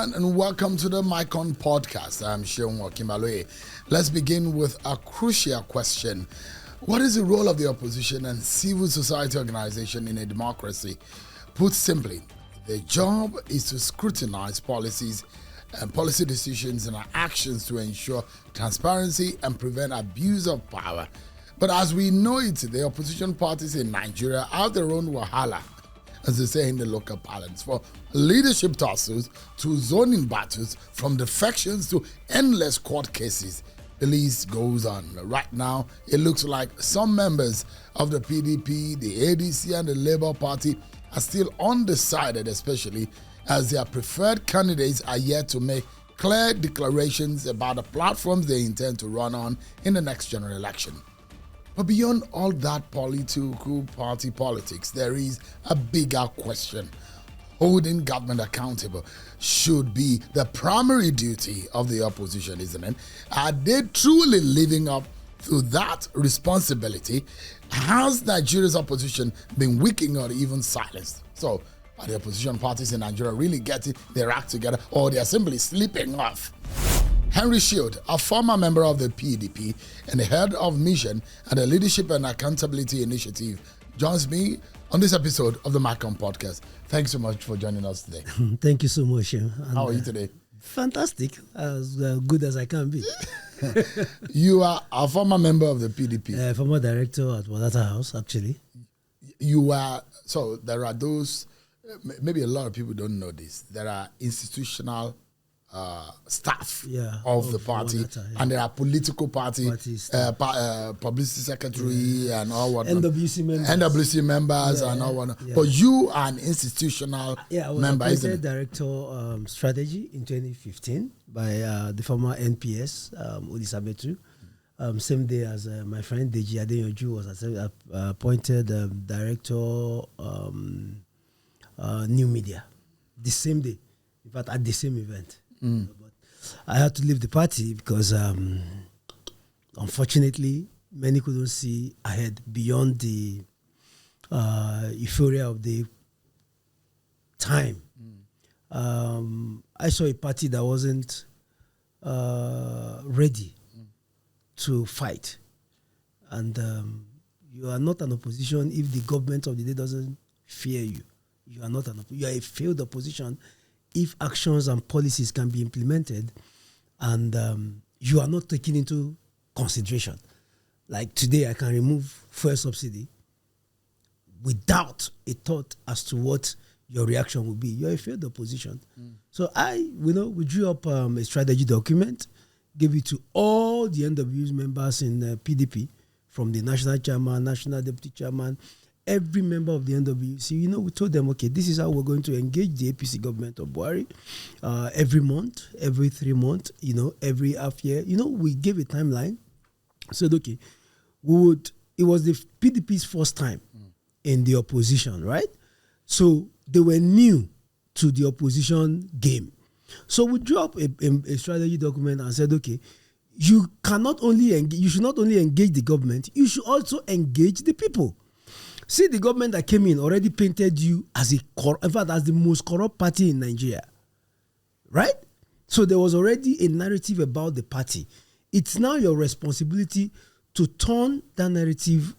everyone, and welcome to the Micon podcast. I'm Sheon Wakimaloe. Let's begin with a crucial question. What is the role of the opposition and civil society organization in a democracy? Put simply, their job is to scrutinize policies and policy decisions and actions to ensure transparency and prevent abuse of power. But as we know it, the opposition parties in Nigeria have their own wahala, as they say in the local parlance, for leadership tussles to zoning battles, from defections to endless court cases. The list goes on. Right now, it looks like some members of the PDP, the ADC, and the Labour Party are still undecided, especially as their preferred candidates are yet to make clear declarations about the platforms they intend to run on in the next general election. But beyond all that political party politics, there is a bigger question. Holding government accountable should be the primary duty of the opposition, isn't it? Are they truly living up to that responsibility? Has Nigeria's opposition been weakened or even silenced? So, are the opposition parties in Nigeria really getting their act together, or they are simply sleeping off? Henry Shield, a former member of the PDP and the head of mission and the Leadership and Accountability Initiative, joins me on this episode of the Macon Podcast. Thanks so much for joining us today. Thank you so much. And, how are you today? Fantastic. As good as I can be. You are a former member of the PDP. Former director at Wadata House, actually. You are, so there are those, maybe a lot of people don't know this, there are institutional staff of the party, and there are political party publicity secretary and all what NWC members and all what. But you are an institutional member, isn't it? Director strategy in 2015 by the former NPS Odisabetu. Same day as my friend Deji Adeyanju was appointed director new media. The same day, in fact, at the same event. But I had to leave the party because, unfortunately, many couldn't see ahead beyond the euphoria of the time. I saw a party that wasn't ready to fight. And you are not an opposition if the government of the day doesn't fear you. You are not you are a failed opposition if actions and policies can be implemented and you are not taken into consideration. Like today, I can remove fuel subsidy without a thought as to what your reaction will be. You're a failed opposition. So we drew up a strategy document, gave it to all the NW's members in PDP, from the national chairman, national deputy chairman, every member of the NWC. We told them, okay, this is how we're going to engage the APC government of Buhari every month, every 3 months, every half year. We gave a timeline. Said, okay, it was the PDP's first time in the opposition, right? So they were new to the opposition game. So we drew up a strategy document and said, okay, you should not only engage the government, you should also engage the people. See, the government that came in already painted you as as the most corrupt party in Nigeria, right? So there was already a narrative about the party. It's now your responsibility to turn that narrative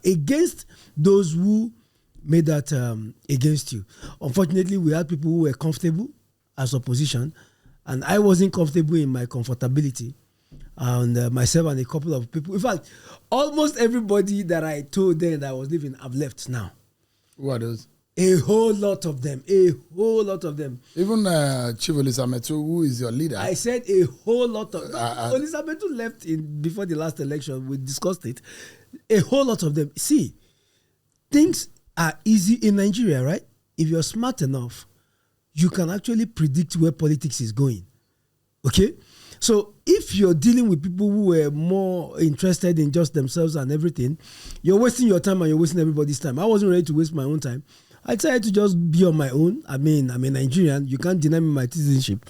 against those who made that against you. Unfortunately, we had people who were comfortable as opposition, and I wasn't comfortable in my comfortability. And myself and a couple of people. In fact, almost everybody that I told them that I was leaving have left now. Who are those? A whole lot of them. Even Chief Olisametu, who is your leader? I said a whole lot of them. Olisametu left before the last election. We discussed it. A whole lot of them. See, things are easy in Nigeria, right? If you're smart enough, you can actually predict where politics is going. Okay? So if you're dealing with people who were more interested in just themselves and everything, you're wasting your time and you're wasting everybody's time. I wasn't ready to waste my own time. I decided to just be on my own. I'm a Nigerian. You can't deny me my citizenship.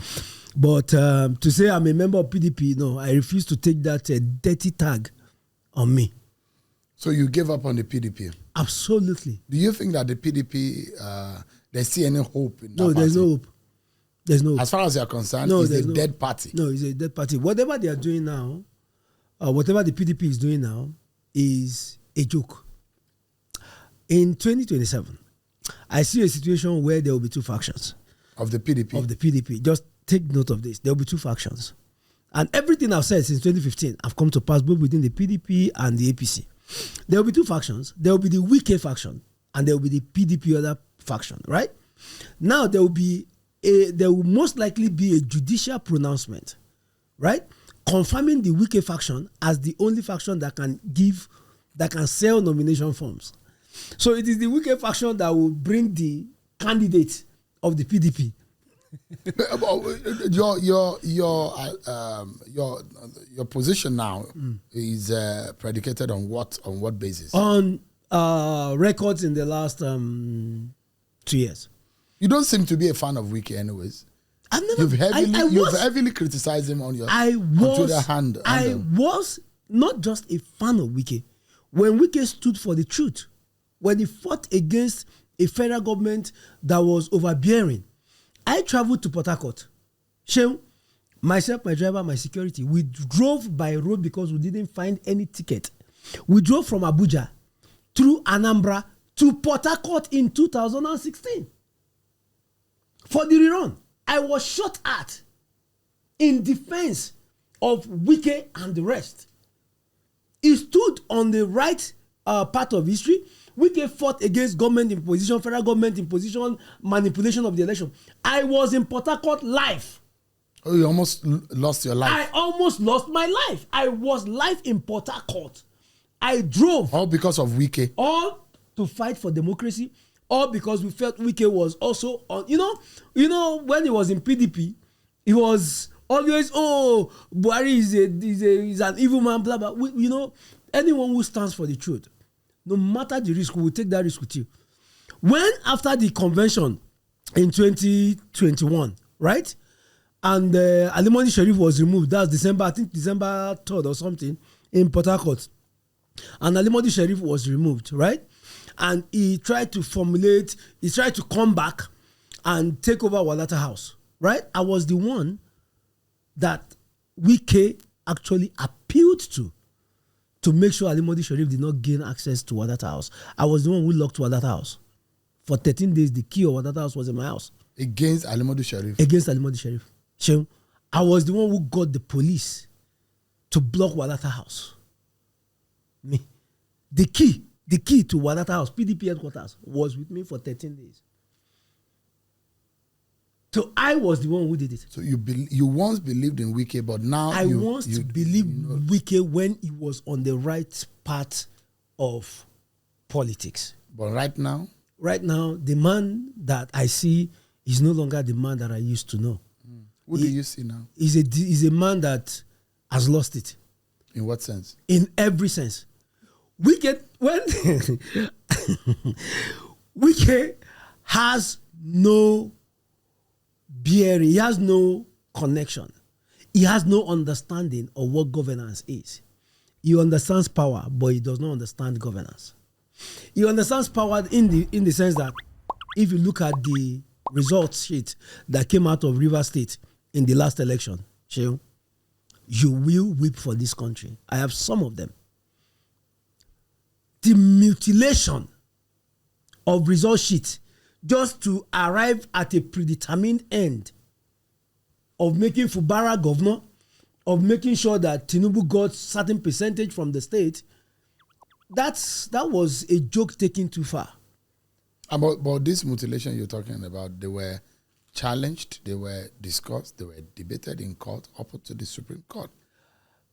But to say I'm a member of PDP, no, I refuse to take that dirty tag on me. So you gave up on the PDP? Absolutely. Do you think that the PDP There's still any hope in that No, there's party? no hope. There's no hope. As far as you're concerned, No, it's there's a no- dead party. No, it's a dead party. Whatever they are doing now, whatever the PDP is doing now, is a joke. In 2027, I see a situation where there will be two factions Of the PDP. of the PDP. Just take note of this. There will be two factions. And everything I've said since 2015 have come to pass both within the PDP and the APC. There will be two factions. There will be the Wike faction and there will be the PDP other faction, right? Now there will most likely be a judicial pronouncement, right? Confirming the Wike faction as the only faction that can sell nomination forms. So it is the Wike faction that will bring the candidate of the PDP. Your position now is predicated on what basis? On records in the last 2 years. You don't seem to be a fan of Wike, anyways. I've never. You've heavily criticized him on Twitter handle. I was not just a fan of Wike. When Wike stood for the truth, when he fought against a federal government that was overbearing, I traveled to Port Harcourt. Shehu, myself, my driver, my security, we drove by road because we didn't find any ticket. We drove from Abuja through Anambra to Port Harcourt in 2016 for the rerun. I was shot at in defense of Wike and the rest. He stood on the right part of history. Wike fought against government imposition, federal government imposition, manipulation of the election. I was in Port Harcourt live. Oh, you almost lost your life. I almost lost my life. I was live in Port Harcourt. I drove. All because of Wike. All to fight for democracy. All because we felt Wike was also on. You know, when he was in PDP, he was always, Buhari is an evil man, blah blah. Anyone who stands for the truth, no matter the risk, we will take that risk with you. When after the convention in 2021, right, and Alimony Sheriff was removed, that's December 3rd or something, in Port Harcourt, and Alimony Sheriff was removed, right, and he tried to come back and take over Walata House, right? I was the one that Wike actually appealed to make sure Alimony Sheriff did not gain access to Walata House. I was the one who locked Walata House. For 13 days, the key of Walata House was in my house. Against Alimony Sheriff? Against Alimony Sheriff. So I was the one who got the police to block Walata House. Me. The key to Walata House, PDP headquarters, was with me for 13 days. So I was the one who did it. So you once believed in Wike, but now I once believed Wike when he was on the right path of politics. But right now? Right now, the man that I see is no longer the man that I used to know. Who do you see now? He's a man that has lost it. In what sense? In every sense. Wike has no bearing. He has no connection. He has no understanding of what governance is. He understands power, but he does not understand governance. He understands power in the sense that if you look at the results sheet that came out of Rivers State in the last election, you will weep for this country. I have some of them. The mutilation of result sheet just to arrive at a predetermined end of making Fubara governor, of making sure that Tinubu got certain percentage from the state, that was a joke taken too far. But this mutilation you're talking about, they were challenged, they were discussed, they were debated in court up to the Supreme Court.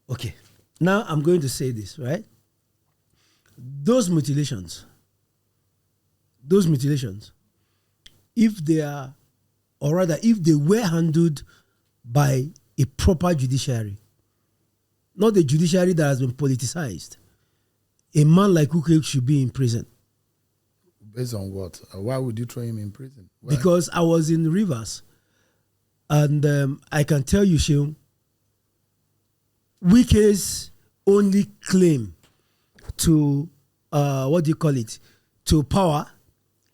Okay. Now I'm going to say this, right? Those mutilations, if they are, or rather, if they were handled by a proper judiciary, not a judiciary that has been politicized, a man like Wike should be in prison. Based on what? Why would you throw him in prison? Why? Because I was in Rivers, and I can tell you, Sheung, Wike's only claim to, to power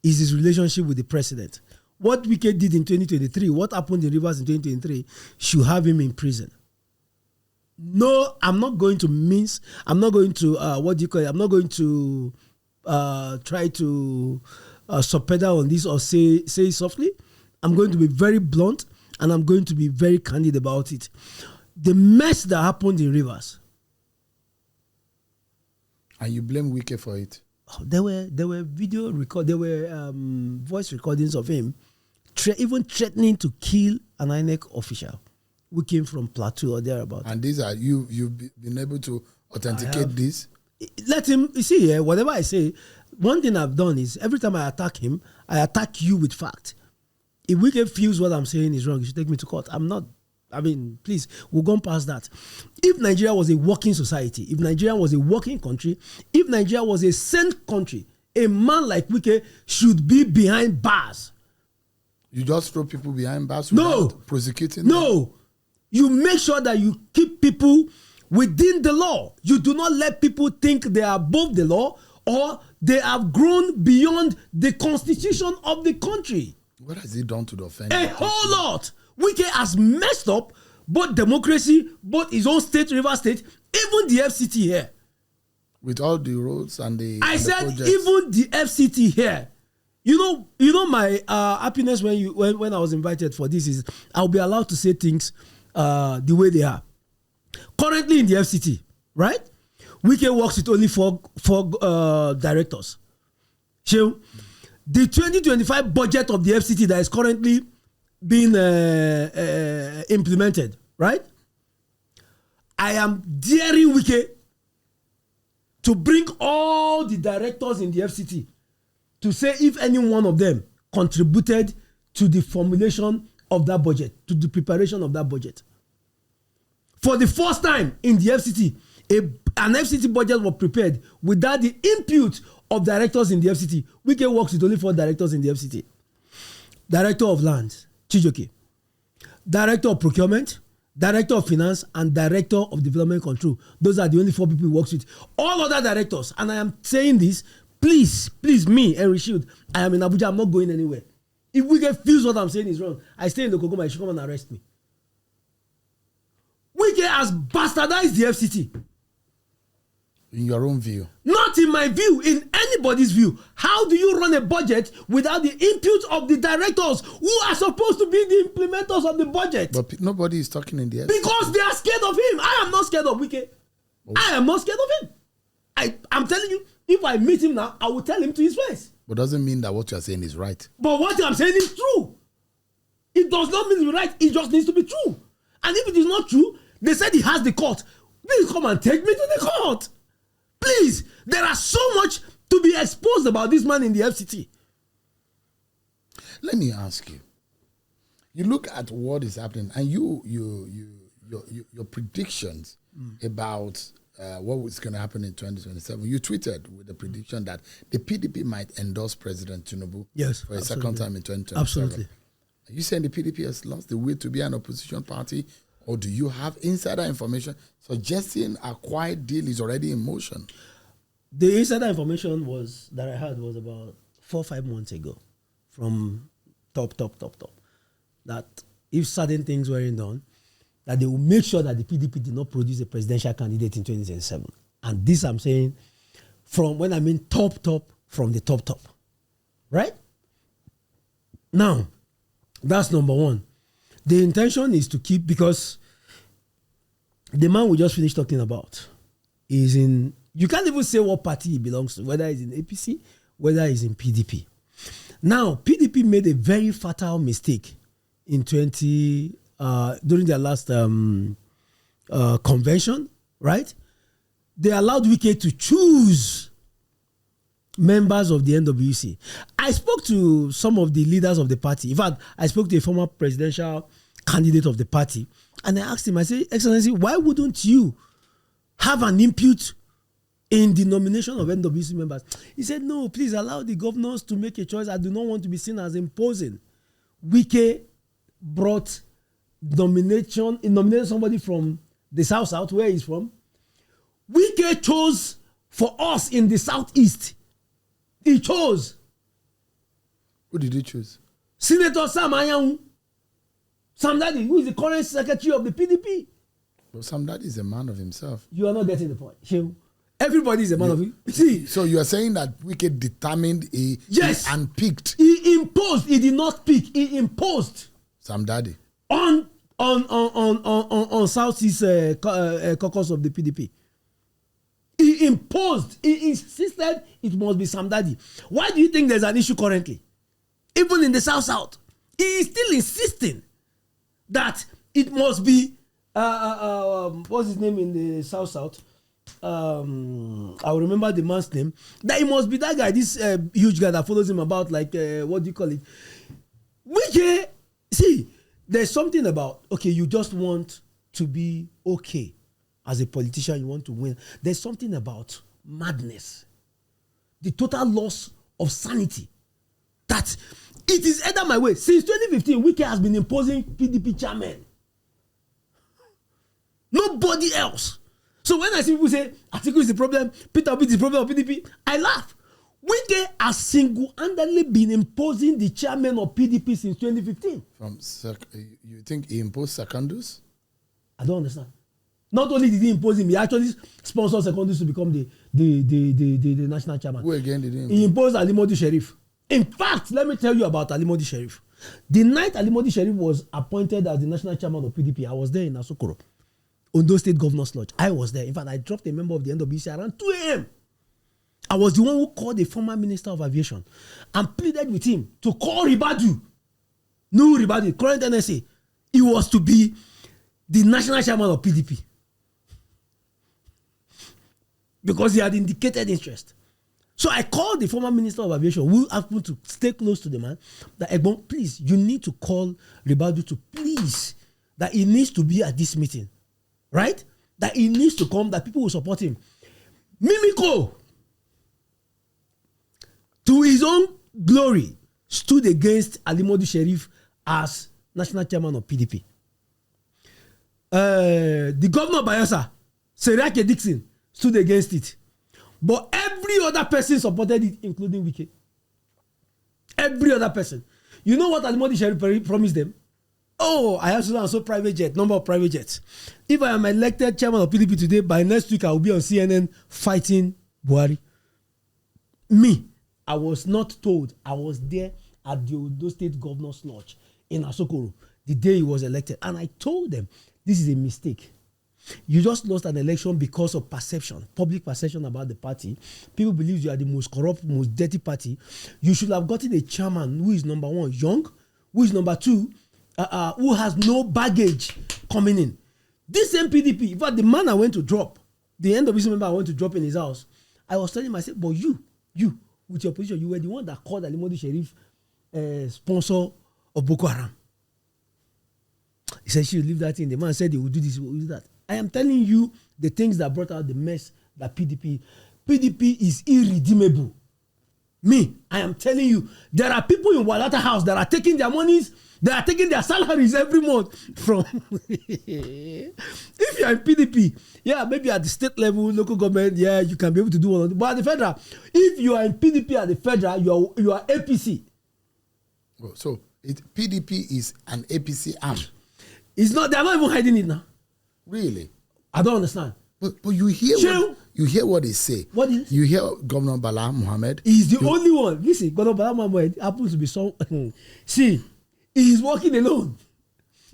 is his relationship with the president. What Wike did in 2023, what happened in Rivers in 2023, should have him in prison. No, I'm not going to mince. I'm not going to, I'm not going to try to subpedal on this or say it softly. I'm going to be very blunt and I'm going to be very candid about it. The mess that happened in Rivers. And you blame Wike for it? Oh, there were video record, there were voice recordings of him even threatening to kill an INEC official who came from Plateau or thereabout. And these are you've been able to authenticate this? Let him, you see here, whatever I say, one thing I've done is every time I attack him, I attack you with fact. If Wike feels what I'm saying is wrong, you should take me to court. I'm not, please, we'll go past that. If Nigeria was a working society, if Nigeria was a working country, if Nigeria was a sane country, a man like Wike should be behind bars. You just throw people behind bars without prosecuting them? No. You make sure that you keep people within the law. You do not let people think they are above the law or they have grown beyond the constitution of the country. What has he done to the offender? A whole lot. Wike has messed up both democracy, both his own state, Rivers State, even the FCT here. With all the roads and the I said projects. Even the FCT here. You know my happiness when I was invited for this is I'll be allowed to say things the way they are. Currently in the FCT, right? Wike works with only four directors. So, the 2025 budget of the FCT that is currently being implemented, right? I am daring Wike to bring all the directors in the FCT to say if any one of them contributed to the formulation of that budget, to the preparation of that budget. For the first time in the FCT, an FCT budget was prepared without the input of directors in the FCT. Wike works with only 4 directors in the FCT. Director of Lands, Chijoke. Director of Procurement, Director of Finance, and Director of Development Control. Those are the only 4 people he works with. All other directors, and I am saying this, please, me, Henry Shield, I am in Abuja, I'm not going anywhere. If Wike feels what I'm saying is wrong, I stay in the Kokoma, you should come and arrest me. Wike has bastardized the FCT. In your own view? Not in my view, in anybody's view. How do you run a budget without the input of the directors who are supposed to be the implementers of the budget? But nobody is talking in the FCT. Because they are scared of him. I am not scared of Wike. Oh. I am not scared of him. I'm telling you, if I meet him now, I will tell him to his face. But doesn't mean that what you are saying is right. But what I'm saying is true. It does not mean it's right. It just needs to be true. And if it is not true, they said he has the court. Please come and take me to the court. Please. There are so much to be exposed about this man in the FCT. Let me ask you. You look at what is happening, and your predictions about what was going to happen in 2027. You tweeted with the prediction that the PDP might endorse President Tinubu for a second time in 2027. Absolutely. Are you saying the PDP has lost the will to be an opposition party, or do you have insider information suggesting a quiet deal is already in motion? The insider information that I had was about 4 or 5 months ago from top, that if certain things weren't done, that they will make sure that the PDP did not produce a presidential candidate in 2027. And this I'm saying from when I mean top, from the top. Right? Now, that's number one. The intention is to keep, because the man we just finished talking about is in, you can't even say what party he belongs to, whether he's in APC, whether he's in PDP. Now, PDP made a very fatal mistake in during their last convention, right? They allowed Wike to choose members of the NWC. I spoke to some of the leaders of the party. In fact, I spoke to a former presidential candidate of the party, and I asked him, I said, Excellency, why wouldn't you have an input in the nomination of NWC members? He said, no, please allow the governors to make a choice. I do not want to be seen as imposing. Wike brought nominated somebody from the South, where he's from. Wike chose for us in the Southeast. He chose. Who did he choose? Senator Sam Anyanwu. Sam Dadi, who is the current secretary of the PDP. Well, Sam Dadi is a man of himself. You are not getting the point. Everybody is a man of him. See, so you are saying that Wike determined he unpicked. He imposed. He did not pick. He imposed. Sam Dadi. On Southeast caucus of the PDP. He imposed. He insisted it must be Sam Dadi. Why do you think there's an issue currently? Even in the South, he is still insisting that it must be what's his name in the South? I'll remember the man's name. That it must be that guy, this huge guy that follows him about, like what do you call it? Wike, see, there's something about, okay, you just want to be okay as a politician, you want to win. There's something about madness, the total loss of sanity, that it is either my way. Since 2015, Wike has been imposing PDP chairman. Nobody else. So when I see people say, Atiku is the problem, Peter Obi is the problem of PDP, I laugh. Wike has single-handedly been imposing the chairman of PDP since 2015. You think he imposed Secondus? I don't understand. Not only did he impose him, he actually sponsored Secondus to become the national chairman. Who again did he impose? He imposed Alimodi Sheriff. In fact, let me tell you about Alimodi Sheriff. The night Alimodi Sheriff was appointed as the national chairman of PDP, I was there in Asokoro, Ondo State Governor's Lodge. I was there. In fact, I dropped a member of the NWC around 2 a.m. I was the one who called the former Minister of Aviation and pleaded with him to call Ribadu. No Ribadu, current NSA. He was to be the national chairman of PDP. Because he had indicated interest. So I called the former Minister of Aviation, who happened to stay close to the man, that, Egbon, please, you need to call Ribadu to please, that he needs to be at this meeting. Right? That he needs to come, that people will support him. Mimiko, to his own glory, stood against Alimodi Sheriff as national chairman of PDP. The governor of Bayelsa, Seriake Dixon, stood against it. But every other person supported it, including Wike. Every other person. You know what Alimodi Sheriff promised them? Oh, I have so and so private jet, number of private jets. If I am elected chairman of PDP today, by next week I will be on CNN fighting Buhari. Me, I was not told. I was there at the Ondo State Governor's Lodge in Asokoro the day he was elected. And I told them, this is a mistake. You just lost an election because of perception, public perception about the party. People believe you are the most corrupt, most dirty party. You should have gotten a chairman who is number one, young, who is number two, who has no baggage coming in. This same PDP, in fact, the man I went to drop, the NWC member I went to drop in his house, I was telling myself, but you, with your position, you were the one that called Alimodi Sheriff sponsor of Boko Haram. He said, she will leave that thing. The man said he would do this, he will do that. I am telling you the things that brought out the mess that PDP is irredeemable. Me, I am telling you, there are people in Walata House that are taking their monies, they are taking their salaries every month from. If you are in PDP, yeah, maybe at the state level, local government, yeah, you can be able to do all. But at the federal, if you are in PDP at the federal, you are APC. Oh, so PDP is an APC arm. It's not. They are not even hiding it now. Really? I don't understand. But you hear what they say. What is? You hear Governor Bala Mohammed. He's the only one. Listen, Governor Bala Mohammed happens to be so. See, he's working alone.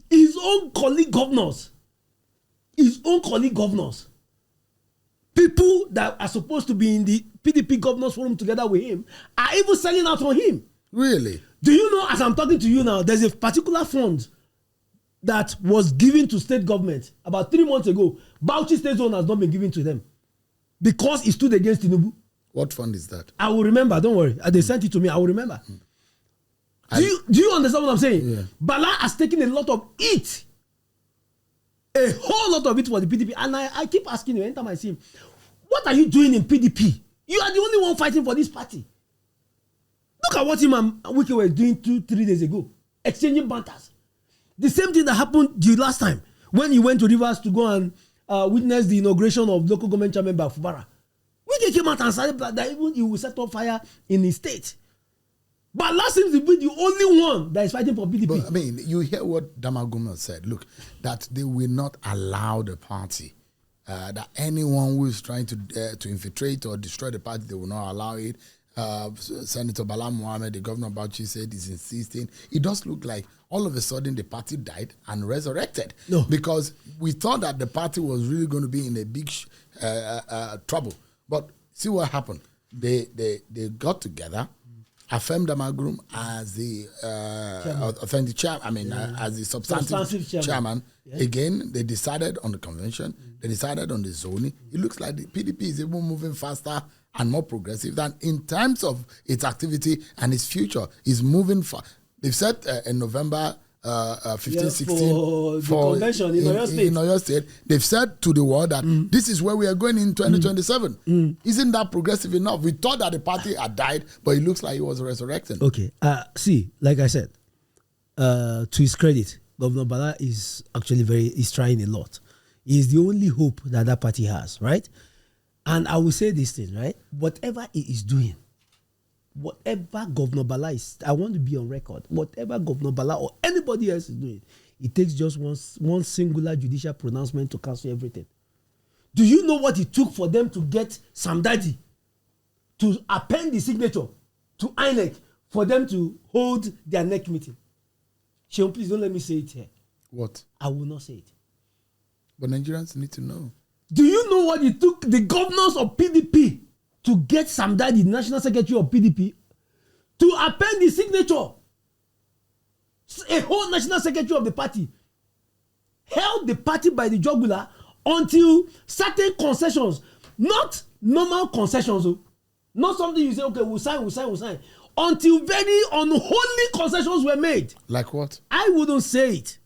His own colleague governors. People that are supposed to be in the PDP governors forum together with him are even selling out on him. Really? Do you know, as I'm talking to you now, there's a particular fund that was given to state government about 3 months ago. Bauchi State Zone has not been given to them because it stood against Tinubu. What fund is that? I will remember, don't worry. They sent it to me, I will remember. Do you understand what I'm saying? Yeah. Bala has taken a lot of it. A whole lot of it for the PDP. And I keep asking you, anytime I see him, what are you doing in PDP? You are the only one fighting for this party. Look at what him and Wike were doing 2-3 days ago. Exchanging banters. The same thing that happened the last time when he went to Rivers to go and witness the inauguration of local government chairman by Fubara. Wike came out and said that even he will set up fire in his state. Bala seems to be the only one that is fighting for PDP. But I mean, you hear what Damaguma said. Look, that they will not allow the party. That anyone who is trying to infiltrate or destroy the party, they will not allow it. Senator Bala Mohammed, the governor of Bauchi, said is insisting. It does look like all of a sudden the party died and resurrected. No. Because we thought that the party was really going to be in a big trouble. But see what happened. They got together, affirmed Damagum as the authentic chairman. I mean, as the substantive chairman. Yeah. Again, they decided on the convention. They decided on the zoning. It looks like the PDP is even moving faster and more progressive than in terms of its activity and its future is moving fast. They've said in November 15, 16 for the convention in Oyo State, they've said to the world that this is where we are going in 2027. Isn't that progressive enough? We thought that the party had died, but it looks like it was resurrecting. Okay. See, like I said, to his credit, Governor Bala is actually he's trying a lot. He's the only hope that party has, right? And I will say this thing, right? Whatever he is doing, whatever Governor Bala is, I want to be on record, whatever Governor Bala or anybody else is doing, it takes just one singular judicial pronouncement to cancel everything. Do you know what it took for them to get Sam Dadi to append the signature to INEC for them to hold their next meeting? Sheon, please don't let me say it here. What? I will not say it. But Nigerians need to know. Do you know what it took the governors of PDP to get Sam Dadi, the National Secretary of PDP, to append the signature? A whole National Secretary of the party held the party by the jugular until certain concessions, not normal concessions, not something you say, okay, we'll sign, until very unholy concessions were made. Like what? I wouldn't say it.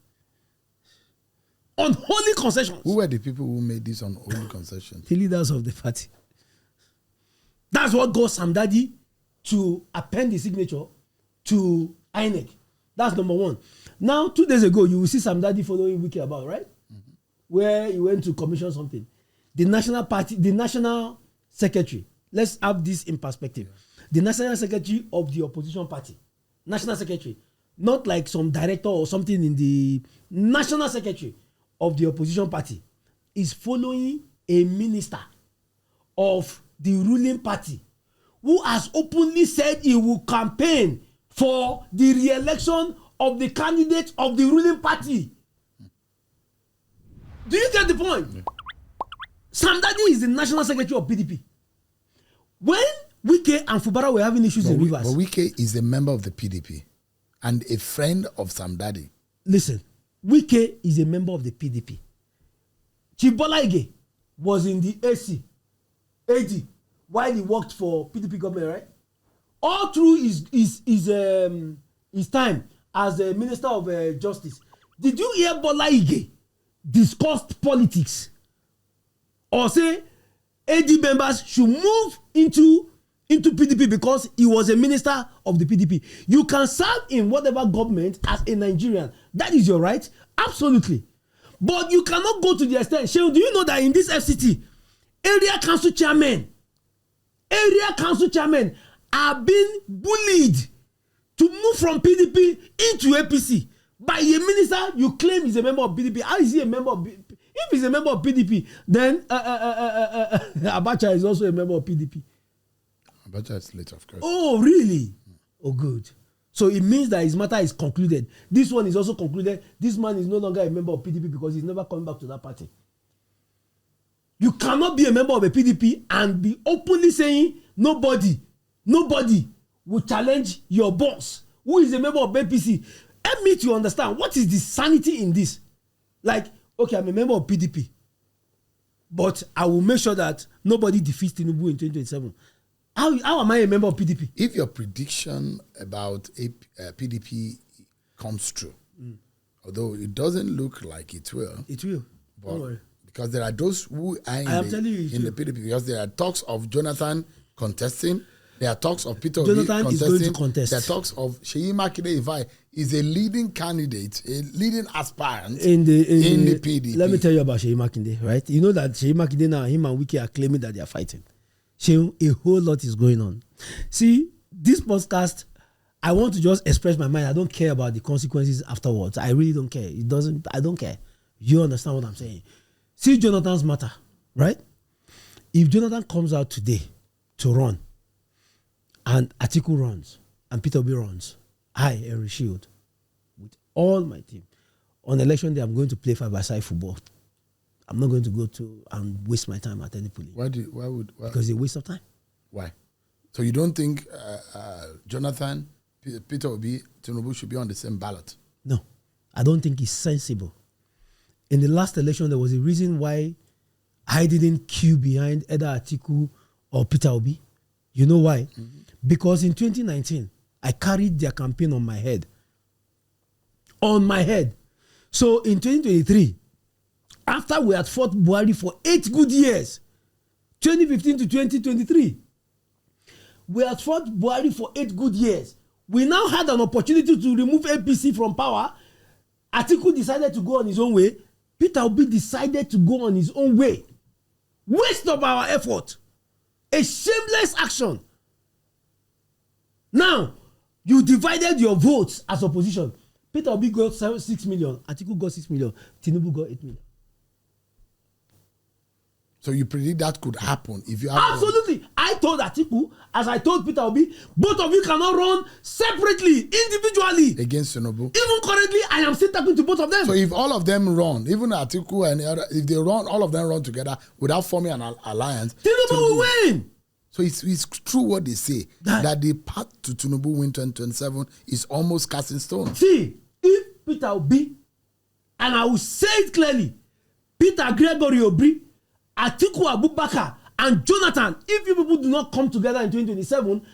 Unholy concessions. Who were the people who made these unholy concessions? The leaders of the party. That's what got Sam Dadi to append the signature to INEC. That's number one. Now, 2 days ago, you will see Sam Dadi following Wike about, right? Where he went to commission something. The national party, the national secretary. Let's have this in perspective. The national secretary of the opposition party. National secretary. Not like some director or something in the national secretary of the opposition party is following a minister of the ruling party who has openly said he will campaign for the re-election of the candidate of the ruling party. Do you get the point? Yeah. Sam Dadi is the national secretary of PDP. When Wike and Fubara were having issues in Rivers. But Wike is a member of the PDP and a friend of Sam Dadi. Listen, Wike is a member of the PDP. Chibola Ige was in the AD while he worked for PDP government, right? All through his time as a Minister of Justice. Did you hear Bola Ige discuss politics or say AD members should move into PDP because he was a minister of the PDP? You can serve in whatever government as a Nigerian. That is your right. Absolutely. But you cannot go to the extent. Sheon, do you know that in this FCT, area council chairmen are being bullied to move from PDP into APC by a minister you claim is a member of PDP. How is he a member of PDP? If he's a member of PDP, then Abacha is also a member of PDP. Abacha is late, of course. Oh, really? Oh, good. So it means that his matter is concluded. This one is also concluded. This man is no longer a member of PDP because he's never coming back to that party. You cannot be a member of a PDP and be openly saying nobody will challenge your boss who is a member of APC. Help me to understand what is the sanity in this. Like, okay, I'm a member of PDP, but I will make sure that nobody defeats Tinubu in 2027. How am I a member of PDP? If your prediction about PDP comes true, although it doesn't look like it will. It will. Don't worry. Because there are those who are in the PDP, because there are talks of Jonathan contesting, there are talks of Peter Obi contesting, is going to contest. There are talks of Seyi Makinde Ifai is a leading candidate, a leading aspirant in the PDP. Let me tell you about Seyi Makinde, right? You know that Seyi Makinde now, him and Wike are claiming that they are fighting. A whole lot is going on. See, this podcast, I want to just express my mind. I don't care about the consequences afterwards. I really don't care. I don't care. You understand what I'm saying? See Jonathan's matter, right? If Jonathan comes out today to run, and Atiku runs, and Peter Obi runs, I, Henry Shield, with all my team, on election day, I'm going to play 5-a-side football. I'm not going to go to and waste my time at any polling. Why? Because it's a waste of time. Why? So you don't think Jonathan, Peter Obi, Tinubu should be on the same ballot? No, I don't think it's sensible. In the last election, there was a reason why I didn't queue behind either Atiku or Peter Obi. You know why? Mm-hmm. Because in 2019, I carried their campaign on my head. On my head. So in 2023, after we had fought Buhari for 8 good years, 2015 to 2023, we had fought Buhari for 8 good years. We now had an opportunity to remove APC from power. Atiku decided to go on his own way. Peter Obi decided to go on his own way. Waste of our effort. A shameless action. Now, you divided your votes as opposition. Peter Obi got 6 million. Atiku got 6 million. Tinubu got 8 million. So you predict that could happen if you have... Absolutely. I told Atiku, as I told Peter Obi, both of you cannot run separately, individually. Against Tinubu. Even currently, I am still talking to both of them. So if all of them run, even Atiku and the other, if they run, all of them run together without forming an alliance... Tinubu will win. So it's true what they say, that the path to Tinubu win 2027 is almost cast in stone. See, if Peter Obi, and I will say it clearly, Peter Gregory Obi, Atiku Abubakar, and Jonathan, if you people do not come together in 2027,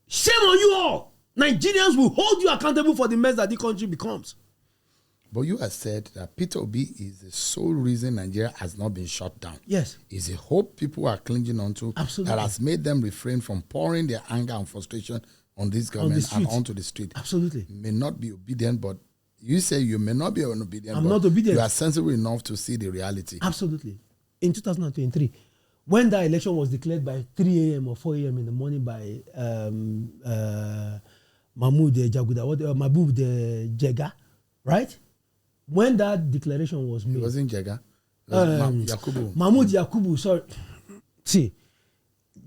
shame on you all. Nigerians will hold you accountable for the mess that the country becomes. But you have said that Peter Obi is the sole reason Nigeria has not been shut down. Yes. It's a hope people are clinging onto. Absolutely. That has made them refrain from pouring their anger and frustration on this government and onto the street. Absolutely. May not be obedient, but you say you may not be obedient. I'm not obedient. You are sensible enough to see the reality. Absolutely. In 2023, when that election was declared by 3 a.m. or 4 a.m. in the morning by Mahmoud Jega, right? When that declaration was made, it wasn't Jega. It was Yakubu. Mahmoud Yakubu, sorry. See,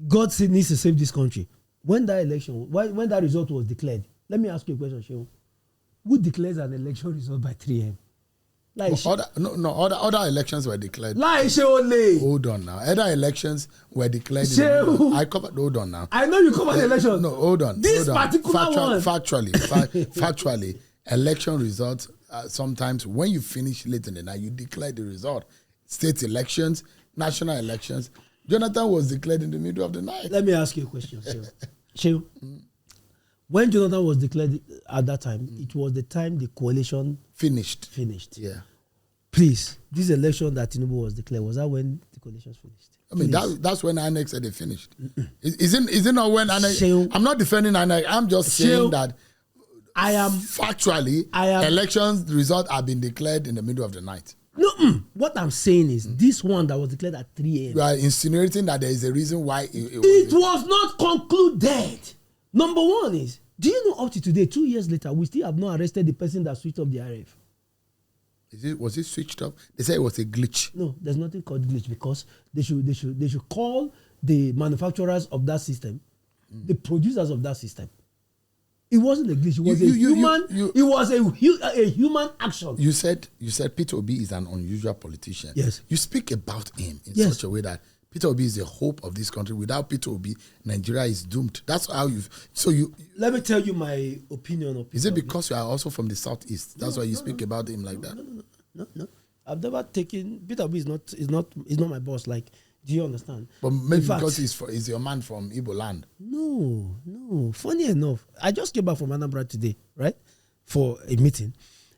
God needs to save this country. When that election, when that result was declared, let me ask you a question, Shehu. Who declares an election result by 3 a.m.? Like other elections were declared. Like Shehu. Hold on now. Other elections were declared. I covered. Hold on now. I know you covered the election. No, hold on. This particular one. Factually, election results. Sometimes when you finish late in the night, you declare the result. State elections, national elections. Jonathan was declared in the middle of the night. Let me ask you a question, Shehu. When Jonathan was declared at that time, it was the time the coalition finished. Yeah. Please, this election that Tinubu was declared, was that when the coalition finished? I mean, that's when INEC said they finished. Is it not when INEC... Shehu, I'm not defending INEC. I'm just saying that factually, elections results have been declared in the middle of the night. No, what I'm saying is this one that was declared at 3 a.m. You are insinuating that there is a reason why it was not concluded. Number one is, do you know up to today, 2 years later, we still have not arrested the person that switched off the RF? Was it switched off? They said it was a glitch. No, there's nothing called glitch because they should call the manufacturers of that system, the producers of that system. It wasn't a glitch. It was it was a human action. You said Peter Obi is an unusual politician. Yes. You speak about him in such a way that Peter Obi is the hope of this country. Without Peter Obi, Nigeria is doomed. That's how you. Let me tell you my opinion of Peter Is it Obi. because you are also from the southeast? That's why you speak about him like that. No. I've never taken Peter Obi. Is not my boss. Like, do you understand? But maybe because he's your man from Igbo land. No. Funny enough, I just came back from Anambra today, right, for a meeting.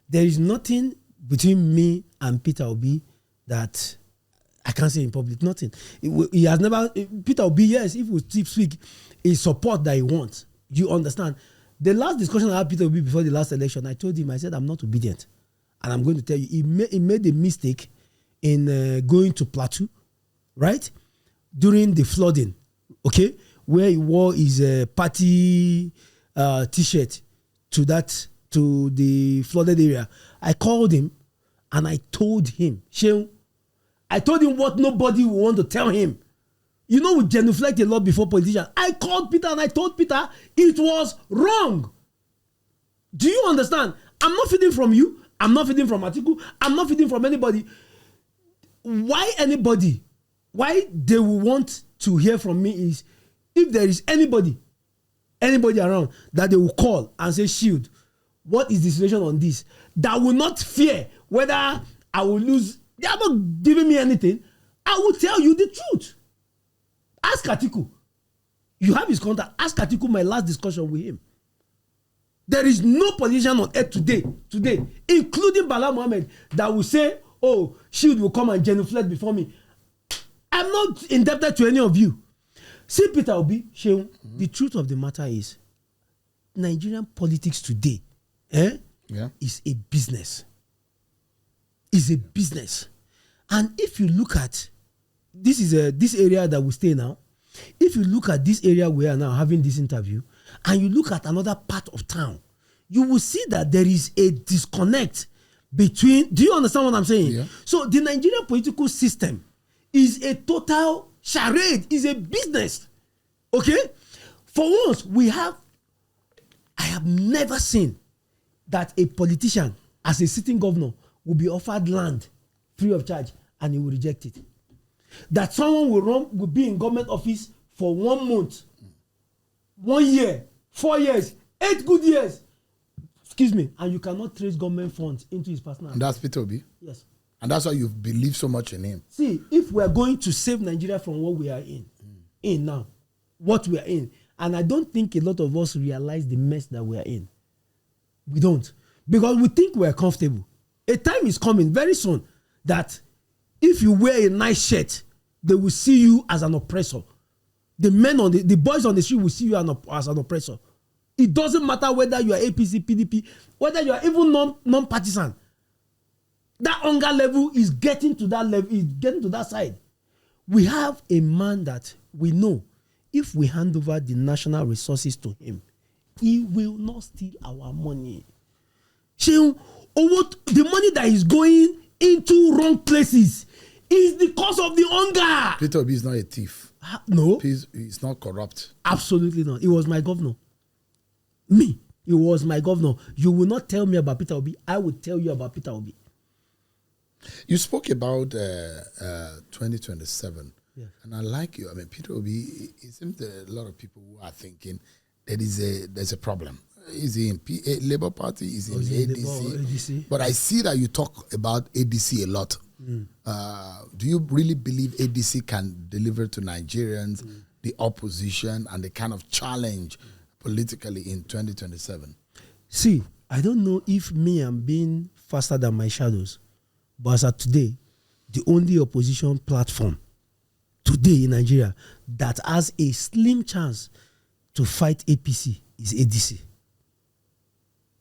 There is nothing between me and Peter Obi that I can't say in public. Nothing. He has never. Peter Obi, yes, if we speak, is support that he wants. You understand? The last discussion I had Peter Obi before the last election, I told him, I said, I'm not obedient, and I'm going to tell you, he made a mistake in going to Plateau, right, during the flooding, okay, where he wore his party T-shirt to the flooded area. I called him and I told him, Sheung, I told him what nobody will want to tell him. You know, we genuflect a lot before politicians. I called Peter and I told Peter it was wrong. Do you understand? I'm not feeding from you. I'm not feeding from Atiku. I'm not feeding from anybody. Why they will want to hear from me is if there is anybody around that they will call and say, Shield, what is the situation on this? That will not fear whether I will lose. They are not giving me anything. I will tell you the truth. Ask Atiku. You have his contact. Ask Atiku my last discussion with him. There is no politician on earth today, including Bala Mohammed, that will say, oh, Shield will come and genuflect before me. I'm not indebted to any of you. See, Peter Obi, Sheung, the truth of the matter is, Nigerian politics today is a business. Is a business. And if you look at, this area that we stay now, if you look at this area we are now having this interview, and you look at another part of town, you will see that there is a disconnect between, do you understand what I'm saying? Yeah. So the Nigerian political system is a total charade, is a business. Okay? For once, I have never seen that a politician, as a sitting governor, will be offered land free of charge and he will reject it. That someone will be in government office for 1 month, 1 year, 4 years, 8 good years, and you cannot trace government funds into his personal. And that's Peter Obi? Yes. And that's why you believe so much in him. See, if we are going to save Nigeria from what we are in now, what we are in, and I don't think a lot of us realize the mess that we are in. We don't. Because we think we are comfortable. A time is coming very soon that if you wear a nice shirt, they will see you as an oppressor. The boys on the street will see you as an oppressor. It doesn't matter whether you are APC, PDP, whether you are even non-partisan. That hunger level is getting to that level, is getting to that side. We have a man that we know if we hand over the national resources to him, he will not steal our money. The money that is going into wrong places is the cause of the hunger. Peter Obi is not a thief. No. He's not corrupt. Absolutely not. He was my governor. He was my governor. You will not tell me about Peter Obi. I will tell you about Peter Obi. You spoke about 2027. Yes. And I like you. I mean, Peter Obi, it seems that a lot of people who are thinking there's a problem. Is he in Labour Party? Is he in ADC? But I see that you talk about ADC a lot. Do you really believe ADC can deliver to Nigerians the opposition and the kind of challenge politically in 2027? See, I don't know if me am being faster than my shadows, but as of today, the only opposition platform today in Nigeria that has a slim chance to fight APC is ADC.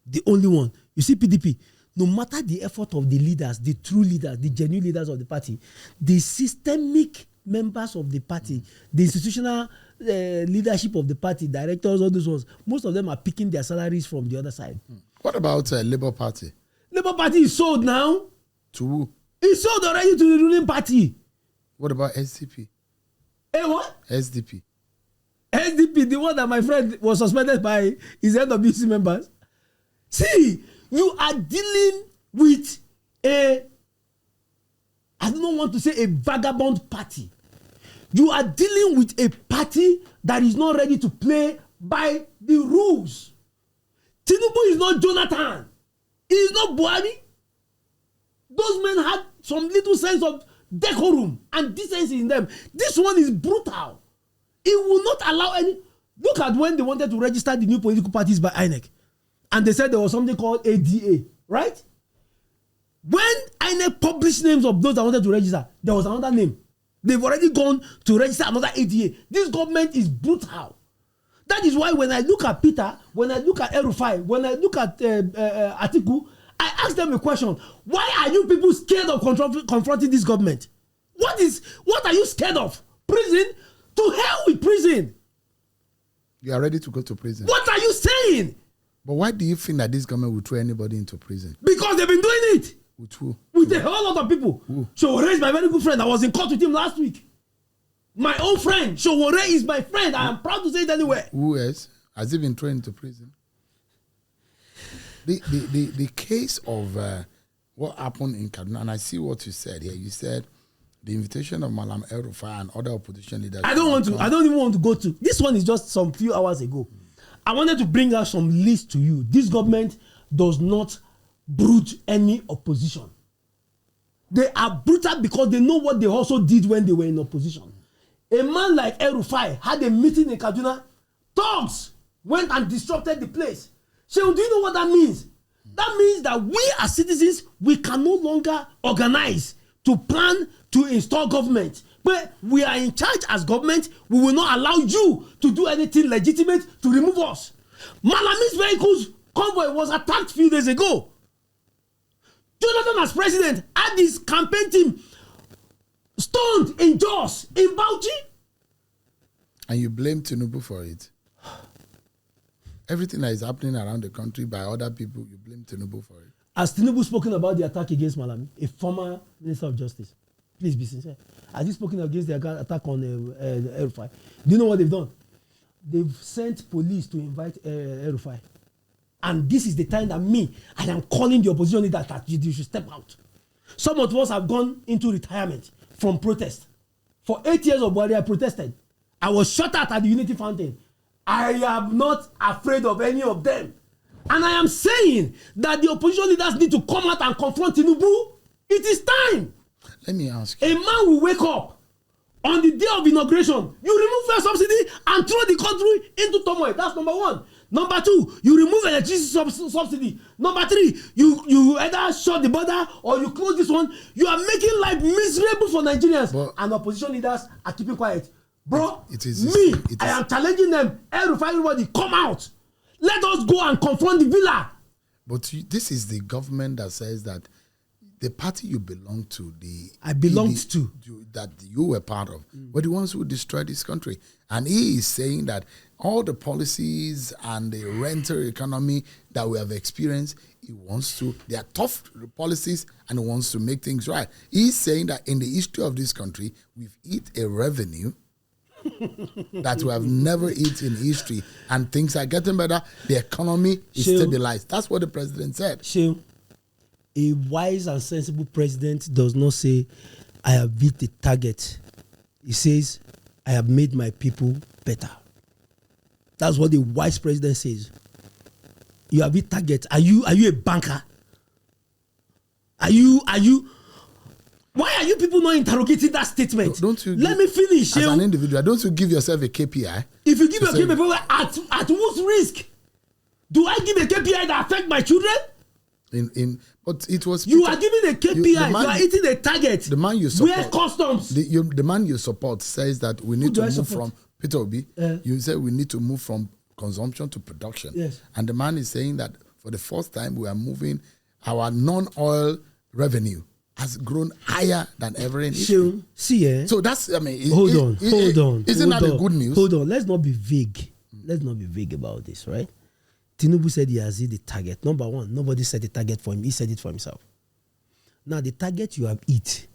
The only one. You see, PDP, no matter the effort of the leaders, the true leaders, the genuine leaders of the party, the systemic members of the party, the institutional leadership of the party, directors, all those ones, most of them are picking their salaries from the other side. What about Labour Party? Labour Party is sold now. To who? It's sold already to the ruling party. What about SDP? What? SDP, the one that my friend was suspended by his NWC members. See, you are dealing with I don't want to say a vagabond party. You are dealing with a party that is not ready to play by the rules. Tinubu is not Jonathan. He is not Buhari. Those men had some little sense of decorum and decency in them. This one is brutal. It will not allow any. Look at when they wanted to register the new political parties by INEC. And they said there was something called ADA, right? When INEC published names of those that wanted to register, there was another name. They've already gone to register another ADA. This government is brutal. That is why when I look at Peter, when I look at El-Rufai, when I look at Atiku, I ask them a question. Why are you people scared of confronting this government? What are you scared of? Prison? To hell with prison. You are ready to go to prison. What are you saying? But why do you think that this government will throw anybody into prison? Because they've been doing it. With who? With a whole lot of people. Who? Showore is my very good friend. I was in court with him last week. My own friend. Showore is my friend. I am proud to say it anywhere. Who else? Has he been thrown into prison? The case of what happened in Kaduna, and I see what you said here. You said the invitation of Malam El-Rufai and other opposition leaders. I don't even want to go to. This one is just some few hours ago. I wanted to bring out some list to you. This government does not brood any opposition. They are brutal because they know what they also did when they were in opposition. A man like El-Rufai had a meeting in Kaduna. Thugs went and disrupted the place. So do you know what that means? That means that we as citizens, we can no longer organize to plan to install government. But we are in charge as government. We will not allow you to do anything legitimate to remove us. Malami's vehicles convoy was attacked a few days ago. Jonathan as president had his campaign team stoned in Jos, in Bauchi. And you blame Tinubu for it. Everything that is happening around the country by other people, you blame Tinubu for it. Has Tinubu spoken about the attack against Malami, a former Minister of Justice? Please be sincere. Has he spoken against the attack on El-Rufai? Do you know what they've done? They've sent police to invite El-Rufai. And this is the time that I am calling the opposition leader that you should step out. Some of us have gone into retirement from protest. For 8 years of Buhari, I protested. I was shot at the Unity Fountain. I am not afraid of any of them. And I am saying that the opposition leaders need to come out and confront Tinubu. It is time. Let me ask you. A man will wake up on the day of inauguration. You remove fuel subsidy and throw the country into turmoil. That's number one. Number two, you remove electricity subsidy. Number three, you either shut the border or you close this one. You are making life miserable for Nigerians. But, and opposition leaders are keeping quiet. Bro, I am challenging them. Everybody, come out. Let us go and confront the villa. But this is the government that says that the party you belong to, that you were part of, were the ones who destroyed this country. And he is saying that all the policies and the rental economy that we have experienced, they are tough policies and he wants to make things right. He's saying that in the history of this country, we've hit a revenue that we have never hit in history, and things are getting better. The economy is stabilized. That's what the president said. A wise and sensible president does not say, I have beat the target. He says, I have made my people better. That's what the wise president says. You have beat target. Are you a banker? Are you? Why are you people not interrogating that statement? Let me finish. As an individual, don't you give yourself a KPI? If you give a KPI, at whose risk? Do I give a KPI that affect my children? But it was you are giving a KPI. You are hitting a target. The man you support, where customs. The man you support says that we need to move from Peter Obi. You say we need to move from consumption to production. Yes. And the man is saying that for the first time we are moving, our non-oil revenue has grown higher than ever in history. So that's, hold on. Isn't that a good news? Hold on. Let's not be vague. Let's not be vague about this, right? Tinubu said he has hit the target. Number one, nobody set the target for him. He said it for himself. Now, the target you have hit,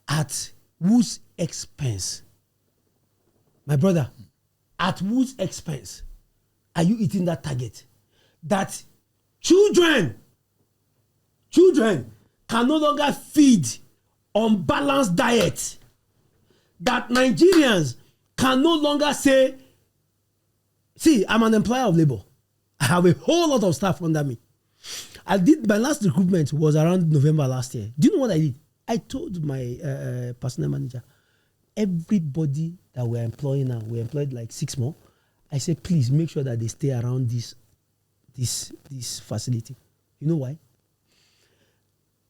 at whose expense? My brother, at whose expense are you hitting that target? That children can no longer feed on balanced diet. That Nigerians can no longer say, see, I'm an employer of labor. I have a whole lot of staff under me. My last recruitment was around November last year. Do you know what I did? I told my personnel manager, everybody that we're employing now, we employed like 6 more. I said, please make sure that they stay around this facility. You know why?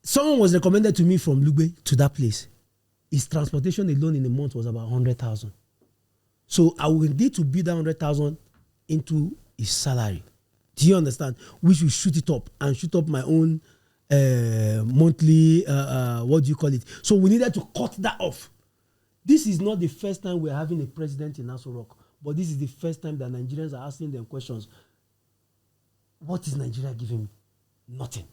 Someone was recommended to me from Lugbe to that place. His transportation alone in a month was about 100,000. So I will need to build that 100,000 into his salary. Do you understand? Which will shoot it up and shoot up my own monthly, what do you call it? So we needed to cut that off. This is not the first time we're having a president in Aso Rock. but this is the first time that Nigerians are asking them questions. What is Nigeria giving me? Nothing.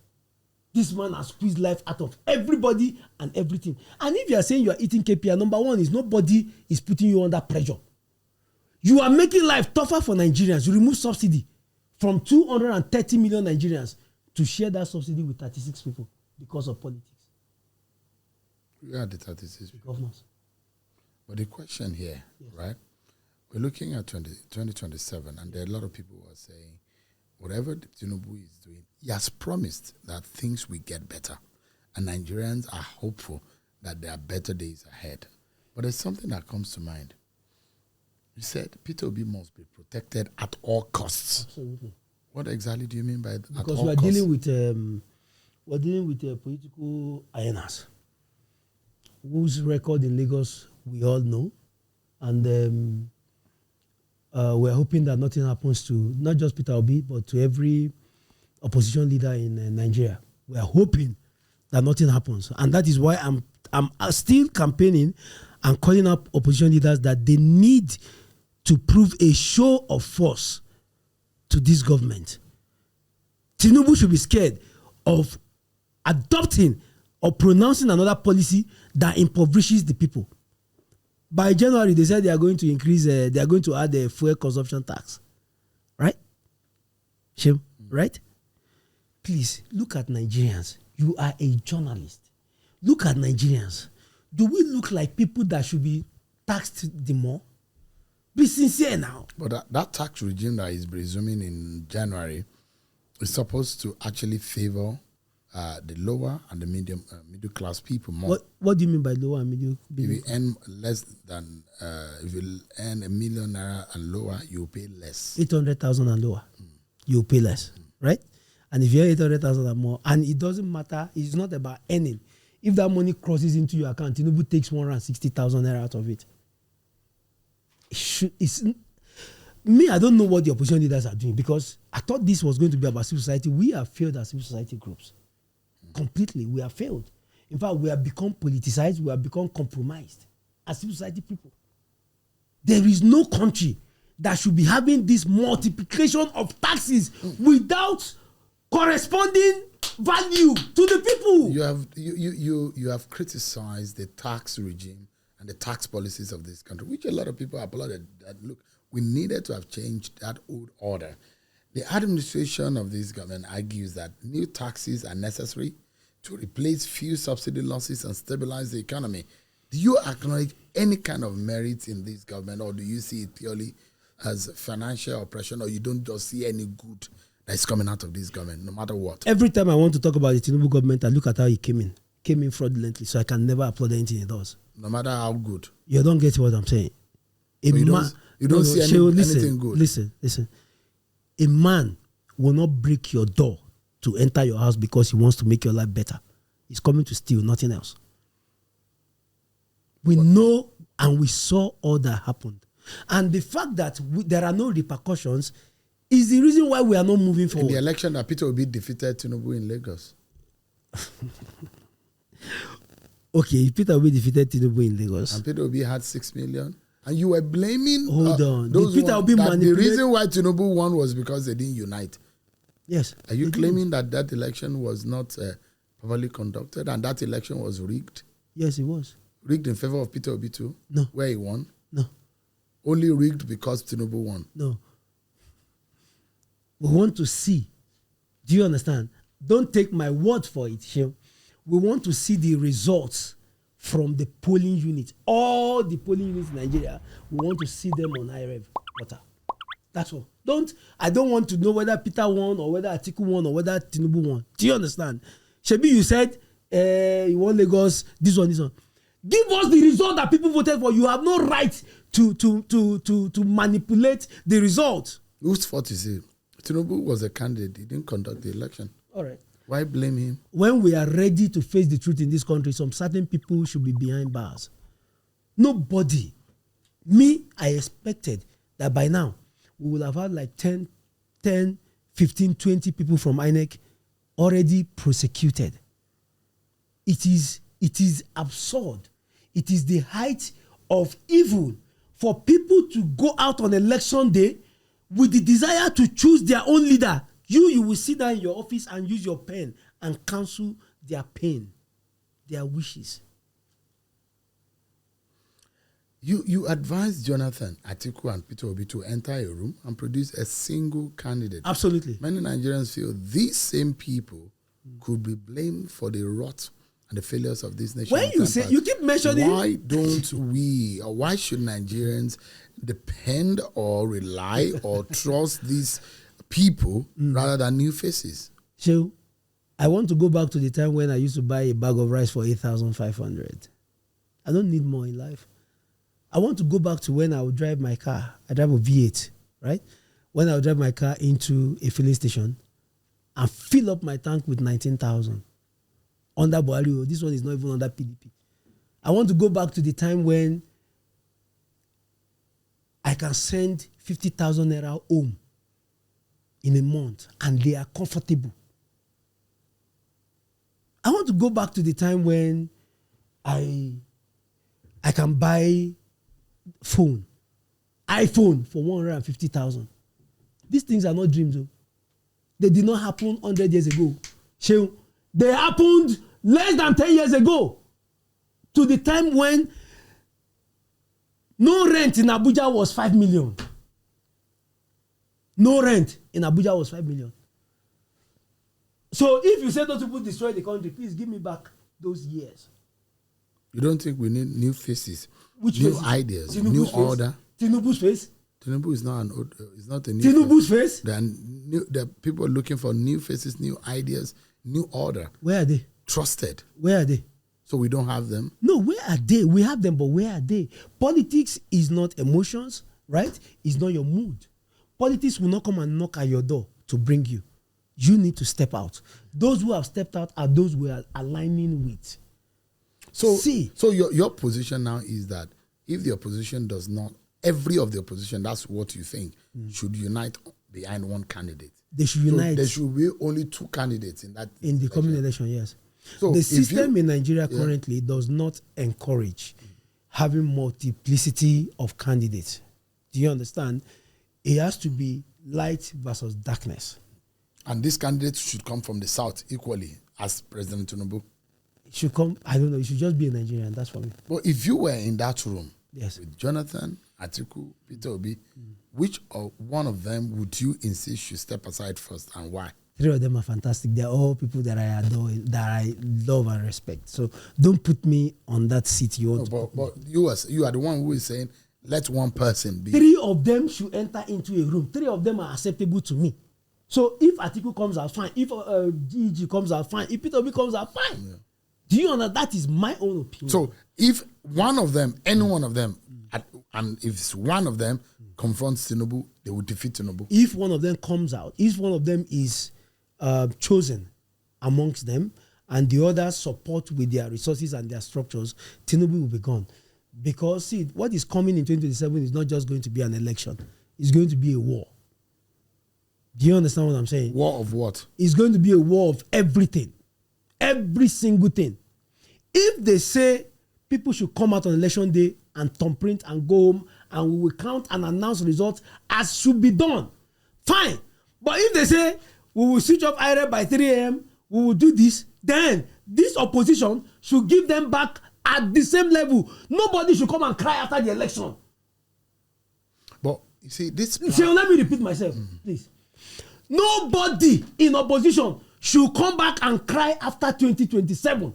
This man has squeezed life out of everybody and everything. And if you are saying you are eating KPI, number one is nobody is putting you under pressure. You are making life tougher for Nigerians. You remove subsidy from 230 million Nigerians to share that subsidy with 36 people because of politics. We are the 36 people. Governors. But the question here, right? We're looking at 2027, and there are a lot of people who are saying, whatever Tinubu is doing, he has promised that things will get better. And Nigerians are hopeful that there are better days ahead. But there's something that comes to mind. You said Peter Obi must be protected at all costs. Absolutely. What exactly do you mean by because at all costs? Because we're dealing with political hyenas whose record in Lagos we all know. And we're hoping that nothing happens to not just Peter Obi, but to every opposition leader in Nigeria. We're hoping that nothing happens. And that is why I'm still campaigning and calling up opposition leaders that they need to prove a show of force to this government. Tinubu should be scared of adopting or pronouncing another policy that impoverishes the people. By January, they said they are going to increase, they are going to add a fuel consumption tax. Right? Shem, right? Please, look at Nigerians. You are a journalist. Look at Nigerians. Do we look like people that should be taxed the more? Be sincere now. But that tax regime that is resuming in January is supposed to actually favor the lower and the middle class people more. What do you mean by lower and middle? If you earn less than, if you earn ₦1 million and lower, you pay less. 800,000 and lower, you pay less, right? And if you earn 800,000 and more, and it doesn't matter, it's not about earning. If that money crosses into your account, Tinubu takes 160,000 naira out of it. Me, I don't know what the opposition leaders are doing, because I thought this was going to be about civil society. We have failed as civil society groups. Completely, we have failed. In fact, we have become politicized, we have become compromised as civil society people. There is no country that should be having this multiplication of taxes without corresponding value to the people. You have criticized the tax regime and the tax policies of this country, which a lot of people applauded. That look, we needed to have changed that old order. The administration of this government argues that new taxes are necessary to replace few subsidy losses and stabilize the economy. Do you acknowledge any kind of merit in this government, or do you see it purely as financial oppression, or you don't just see any good that is coming out of this government, no matter what? Every time I want to talk about the Tinubu government, I look at how he came in fraudulently, so I can never applaud anything he does. No matter how good. You don't get what I'm saying. So you don't see anything good. Listen. A man will not break your door to enter your house because he wants to make your life better. He's coming to steal, nothing else. We know and we saw all that happened. And the fact that there are no repercussions is the reason why we are not moving forward. In the election that Peter Obi defeated Tinubu in Lagos. Okay, if Peter Obi defeated Tinubu in Lagos. And Peter Obi had 6 million. And you were blaming Hold on. those Peter Obi the reason why Tinubu won was because they didn't unite. Yes. Are you claiming that election was not properly conducted and that election was rigged? Yes, it was. Rigged in favor of Peter Obi too? No. Where he won? No. Only rigged because Tinubu won? No. We want to see. Do you understand? Don't take my word for it, Shem. We want to see the results from the polling units. All the polling units in Nigeria, we want to see them on IREV water. That's all. I don't want to know whether Peter won or whether Atiku won or whether Tinubu won. Do you understand? Shebi, you said you won Lagos, this one. Give us the result that people voted for. You have no right to manipulate the result. Whose fault is it? Tinubu was a candidate. He didn't conduct the election. All right. Why blame him? When we are ready to face the truth in this country, some certain people should be behind bars. Nobody. Me, I expected that by now, we will have had like 10, 15, 20 people from INEC already prosecuted. It is absurd. It is the height of evil for people to go out on election day with the desire to choose their own leader. You will sit down in your office and use your pen and cancel their pain, their wishes. You advised Jonathan, Atiku, and Peter Obi to enter a room and produce a single candidate. Absolutely. Many Nigerians feel these same people could be blamed for the rot and the failures of this nation. When you say, you keep mentioning. Why don't we, or why should Nigerians depend or rely or trust these people rather than new faces? So, I want to go back to the time when I used to buy a bag of rice for 8,500. I don't need more in life. I want to go back to when I would drive my car. I drive a V8, right? When I would drive my car into a filling station and fill up my tank with 19,000 under Buhari. This one is not even under PDP. I want to go back to the time when I can send 50,000 naira home in a month and they are comfortable. I want to go back to the time when I can buy iPhone for 150,000. These things are not dreams, though. They did not happen 100 years ago. They happened less than 10 years ago, to the time when no rent in Abuja was 5 million. No rent in Abuja was 5 million. So if you say those people destroy the country, please give me back those years. You don't think we need new faces, Which new faces? ideas, Tinubu's new face? order? Tinubu's face? Tinubu is not it's not a new Tinubu's face? There are people looking for new faces, new ideas, new order. Where are they? Trusted. Where are they? So we don't have them. No, where are they? We have them, but where are they? Politics is not emotions, right? It's not your mood. Politics will not come and knock at your door to bring you. You need to step out. Those who have stepped out are those we are aligning with. So your position now is that if the opposition does not, every of the opposition, that's what you think, should unite behind one candidate. They should unite. There should be only two candidates in that. In the coming election, yes. So the system in Nigeria currently does not encourage having multiplicity of candidates. Do you understand? It has to be light versus darkness. And these candidates should come from the south equally as President Tinubu. It should come, I don't know, it should just be a Nigerian. That's for me. But if you were in that room yes, with Jonathan, Atiku, Peter Obi, which one of them would you insist should step aside first and why? Three of them are fantastic. They're all people that I adore, that I love and respect. So don't put me on that seat. But you are the one who is saying, let one person be. Three of them should enter into a room. Three of them are acceptable to me. So if Atiku comes out, fine. If GEG comes out, fine. If Peter Obi comes out, fine. Yeah. Do you understand? That is my own opinion. So if one of them, any one of them, and if one of them confronts Tinubu, they will defeat Tinubu. If one of them comes out, if one of them is chosen amongst them, and the others support with their resources and their structures, Tinubu will be gone. Because see, what is coming in 2027 is not just going to be an election. It's going to be a war. Do you understand what I'm saying? War of what? It's going to be a war of everything. Every single thing. If they say people should come out on election day and thumbprint and go home and we will count and announce results as should be done, fine. But if they say we will switch off IRA by 3 a.m., we will do this, then this opposition should give them back at the same level. Nobody should come and cry after the election. But you see, this. So let me repeat myself, please. Nobody in opposition should come back and cry after 2027.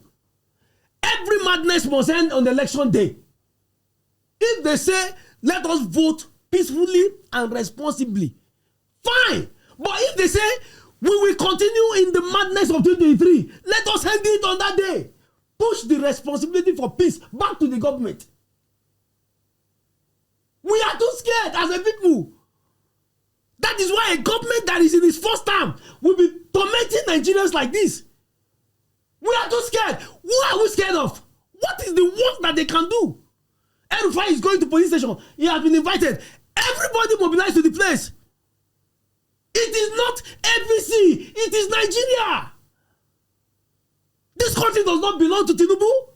Every madness must end on election day. If they say, let us vote peacefully and responsibly, fine. But if they say, we will continue in the madness of 2023, let us end it on that day. Push the responsibility for peace back to the government. We are too scared as a people. That is why a government that is in its first term will be tormenting Nigerians like this. We are too scared. Who are we scared of? What is the worst that they can do? El-Rufai is going to police station. He has been invited. Everybody mobilized to the place. It is not APC. It is Nigeria. This country does not belong to Tinubu.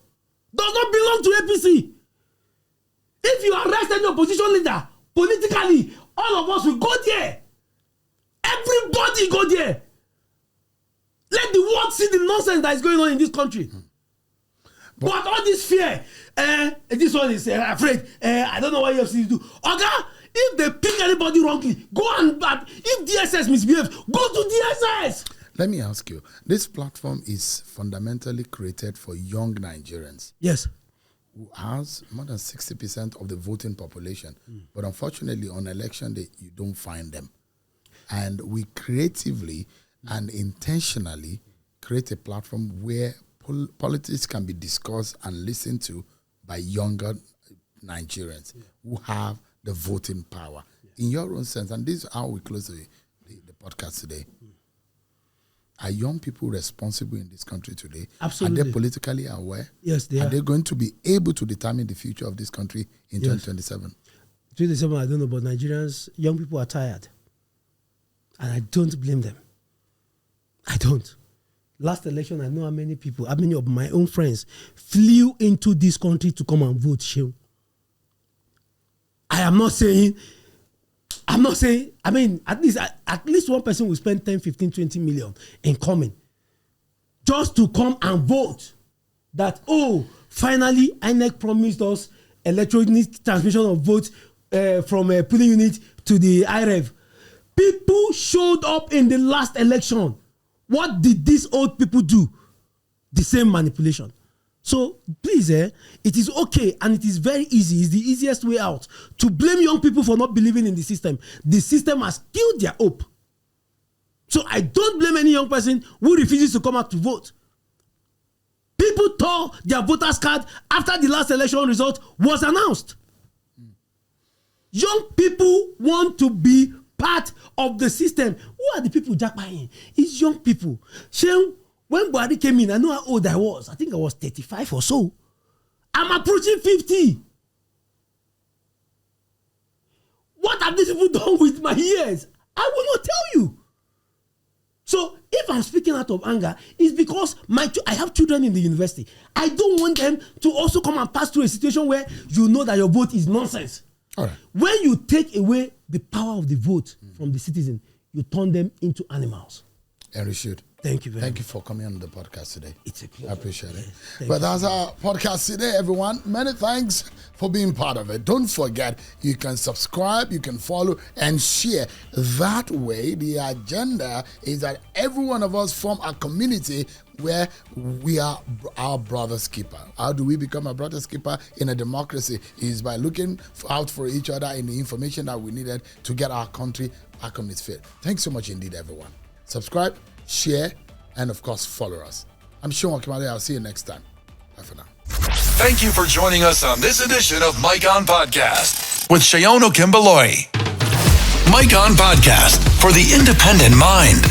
Does not belong to APC. If you arrest any opposition leader politically, all of us will go there. Everybody go there. Let the world see the nonsense that is going on in this country. But all this fear, this one is afraid. I don't know what EFCC do. Okay, if they pick anybody wrongly, go and if DSS misbehaves, go to DSS. Let me ask you, this platform is fundamentally created for young Nigerians. Yes. Who has more than 60% of the voting population. But unfortunately, on election day, you don't find them. And we creatively and intentionally create a platform where politics can be discussed and listened to by younger Nigerians who have the voting power. In your own sense, and this is how we close the podcast today. Are young people responsible in this country today? Absolutely. Are they politically aware? Yes, they are. Are they going to be able to determine the future of this country in 2027? 2027, I don't know, but Nigerians, young people are tired. And I don't blame them. I don't. Last election, I know how many people, how many of my own friends flew into this country to come and vote. I'm not saying, I mean, at least one person will spend 10, 15, 20 million in coming just to come and vote that, finally, INEC promised us electronic transmission of votes from a polling unit to the IREV. People showed up in the last election. What did these old people do? The same manipulation. So please, it is okay and it is very easy. It's the easiest way out to blame young people for not believing in the system. The system has killed their hope. So I don't blame any young person who refuses to come out to vote. People tore their voters' card after the last election result was announced. Young people want to be part of the system. Who are the people jackpying? It's young people. When Buhari came in, I know how old I was. I think I was 35 or so. I'm approaching 50. What have these people done with my years? I will not tell you. So if I'm speaking out of anger, it's because I have children in the university. I don't want them to also come and pass through a situation where you know that your vote is nonsense. All right. When you take away the power of the vote from the citizen, you turn them into animals. And we should. Thank you very much. Thank you for coming on the podcast today. It's a pleasure. I appreciate it. But that's our podcast today, everyone. Many thanks for being part of it. Don't forget, you can subscribe, you can follow, and share. That way, the agenda is that every one of us form a community where we are our brother's keeper. How do we become a brother's keeper in a democracy? Is by looking out for each other in the information that we needed to get our country back on its feet. Thanks so much indeed, everyone. Subscribe, share, and of course, follow us. I'm Sean Wakimale. I'll see you next time. Bye for now. Thank you for joining us on this edition of Mike On Podcast with Seun Okimbaloi. Mike On Podcast for the independent mind.